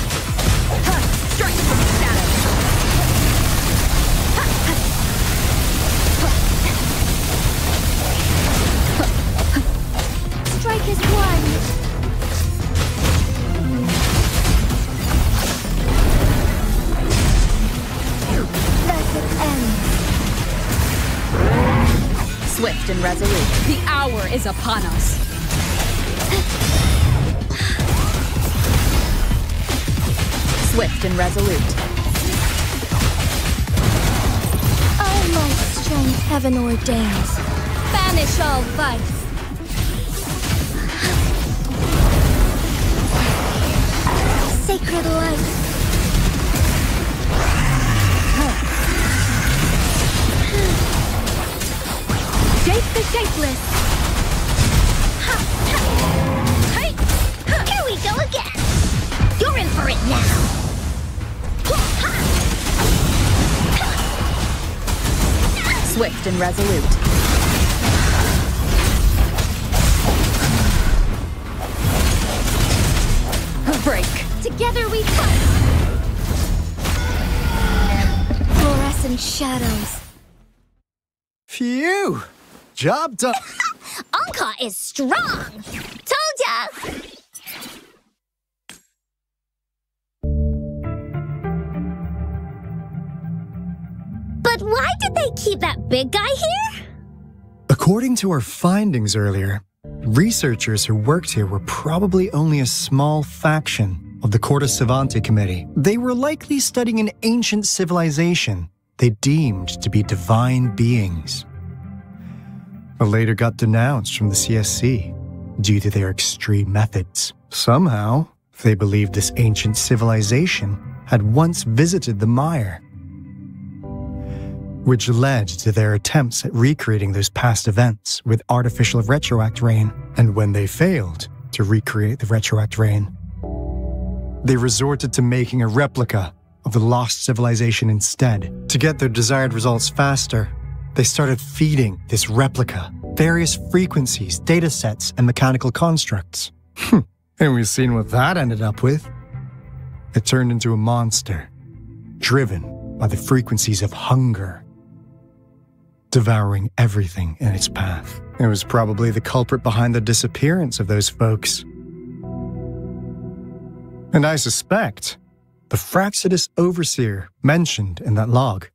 Strike from the shadows. Strike is one. Let it end. Swift and resolute. The hour is upon us. Swift and resolute. All my strength heaven ordains. Banish all vice. Sacred light. Shape the shapeless. Hey! Here we go again. You're in for it now. Swift and resolute. Break. Together we fight. Fluorescent shadows. Phew! Job done. Anka is strong. Told ya. But why did they keep that big guy here? According to our findings earlier, researchers who worked here were probably only a small faction of the Corte Savante Committee. They were likely studying an ancient civilization they deemed to be divine beings, but later got denounced from the CSC due to their extreme methods. Somehow, they believed this ancient civilization had once visited the mire, which led to their attempts at recreating those past events with artificial retroact rain. And when they failed to recreate the retroact rain, they resorted to making a replica of the lost civilization instead. To get their desired results faster, they started feeding this replica various frequencies, data sets, and mechanical constructs. And we've seen what that ended up with. It turned into a monster, driven by the frequencies of hunger, devouring everything in its path. It was probably the culprit behind the disappearance of those folks. And I suspect the Fraxidus Overseer mentioned in that log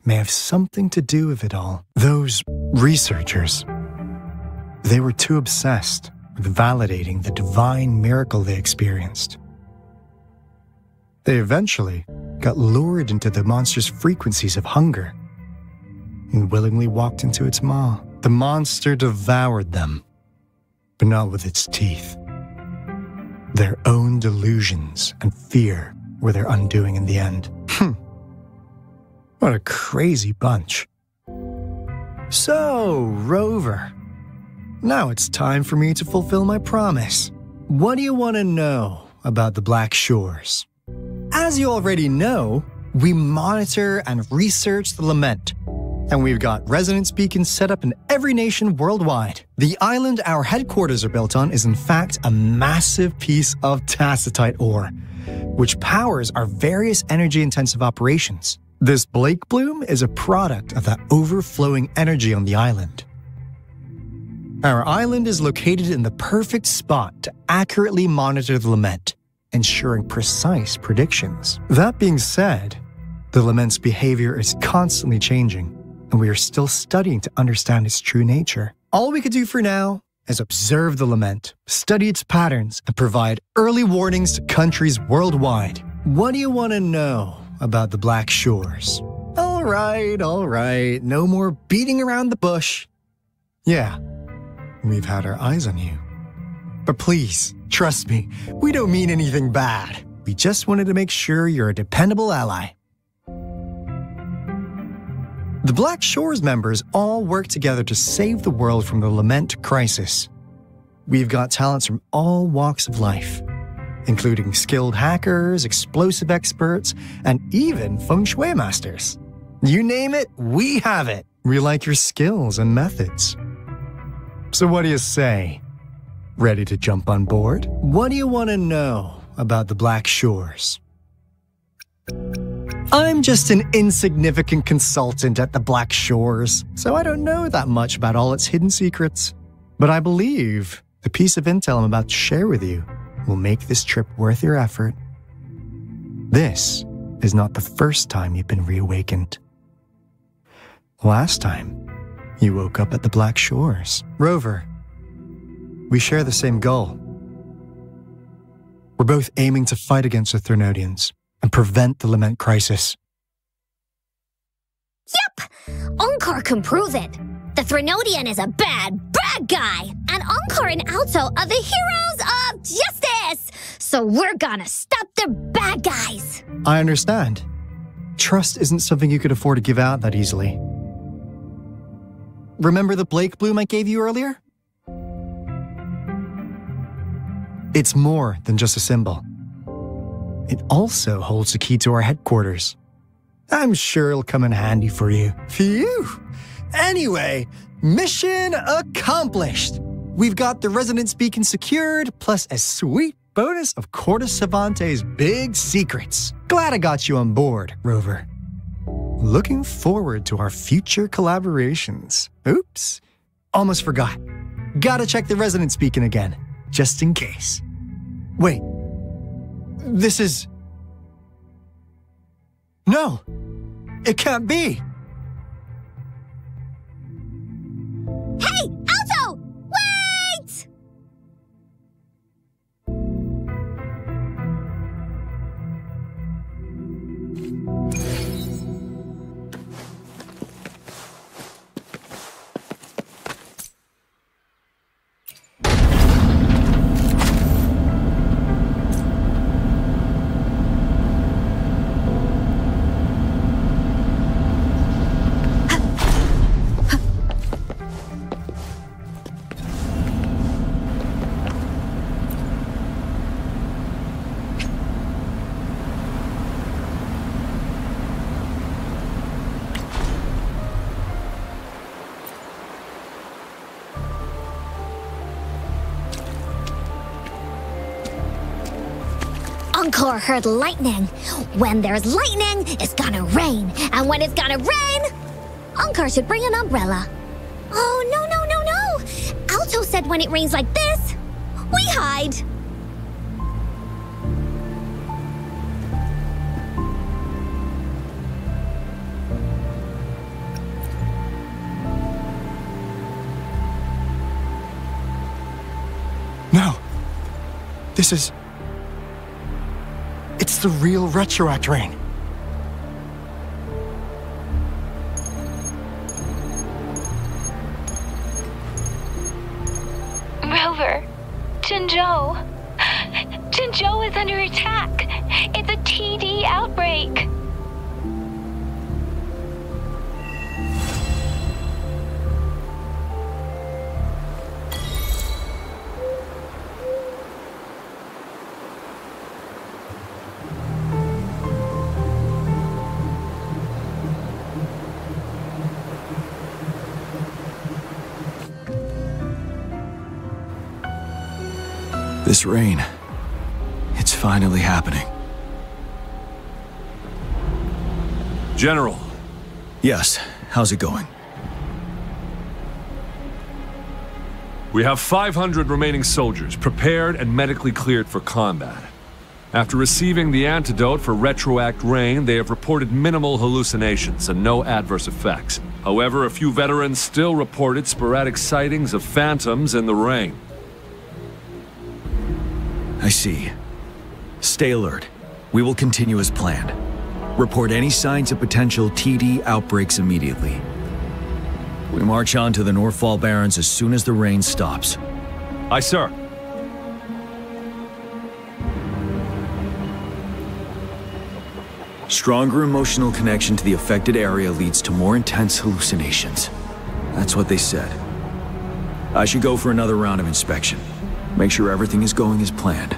may have something to do with it all. Those researchers, they were too obsessed with validating the divine miracle they experienced. They eventually got lured into the monster's frequencies of hunger and willingly walked into its maw. The monster devoured them, but not with its teeth. Their own delusions and fear were their undoing in the end. What a crazy bunch. So, Rover, now it's time for me to fulfill my promise. What do you want to know about the Black Shores? As you already know, we monitor and research the Lament, and we've got resonance beacons set up in every nation worldwide. The island our headquarters are built on is in fact a massive piece of tacitite ore, which powers our various energy-intensive operations. This Blake Bloom is a product of that overflowing energy on the island. Our island is located in the perfect spot to accurately monitor the lament, ensuring precise predictions. That being said, the lament's behavior is constantly changing, and we are still studying to understand its true nature. All we could do for now is observe the lament, study its patterns, and provide early warnings to countries worldwide. What do you want to know about the Black Shores? All right, no more beating around the bush. Yeah, we've had our eyes on you. But please, trust me, we don't mean anything bad. We just wanted to make sure you're a dependable ally. The Black Shores members all work together to save the world from the lament crisis. We've got talents from all walks of life, including skilled hackers, explosive experts, and even feng shui masters. You name it, we have it. We like your skills and methods. So what do you say? Ready to jump on board? What do you want to know about the Black Shores? I'm just an insignificant consultant at the Black Shores, so I don't know that much about all its hidden secrets. But I believe the piece of intel I'm about to share with you will make this trip worth your effort. This is not the first time you've been reawakened. Last time, you woke up at the Black Shores. Rover, we share the same goal. We're both aiming to fight against the Threnodians and prevent the lament crisis. Yep! Encore can prove it. The Threnodian is a bad guy, and Encore and Alto are the heroes of justice! So we're gonna stop the bad guys! I understand. Trust isn't something you could afford to give out that easily. Remember the Blake Bloom I gave you earlier? It's more than just a symbol. It also holds the key to our headquarters. I'm sure it'll come in handy for you. Phew! Anyway, mission accomplished! We've got the resonance beacon secured, plus a sweet bonus of Corte Savante's big secrets. Glad I got you on board, Rover. Looking forward to our future collaborations. Oops, almost forgot. Gotta check the resonance beacon again, just in case. Wait, this is... No, it can't be. Hey, Alto! Wait! Encore heard lightning. When there's lightning, it's gonna rain. And when it's gonna rain, Encore should bring an umbrella. Oh, no. Alto said when it rains like this, we hide. No, this is... It's the real Retroact rain. Rover, Jinzhou is under attack. It's a TD outbreak. This rain, it's finally happening. General. Yes, how's it going? We have 500 remaining soldiers, prepared and medically cleared for combat. After receiving the antidote for retroact rain, they have reported minimal hallucinations and no adverse effects. However, a few veterans still reported sporadic sightings of phantoms in the rain. I see. Stay alert. We will continue as planned. Report any signs of potential TD outbreaks immediately. We march on to the Northfall Barrens as soon as the rain stops. Aye, sir. Stronger emotional connection to the affected area leads to more intense hallucinations. That's what they said. I should go for another round of inspection. Make sure everything is going as planned.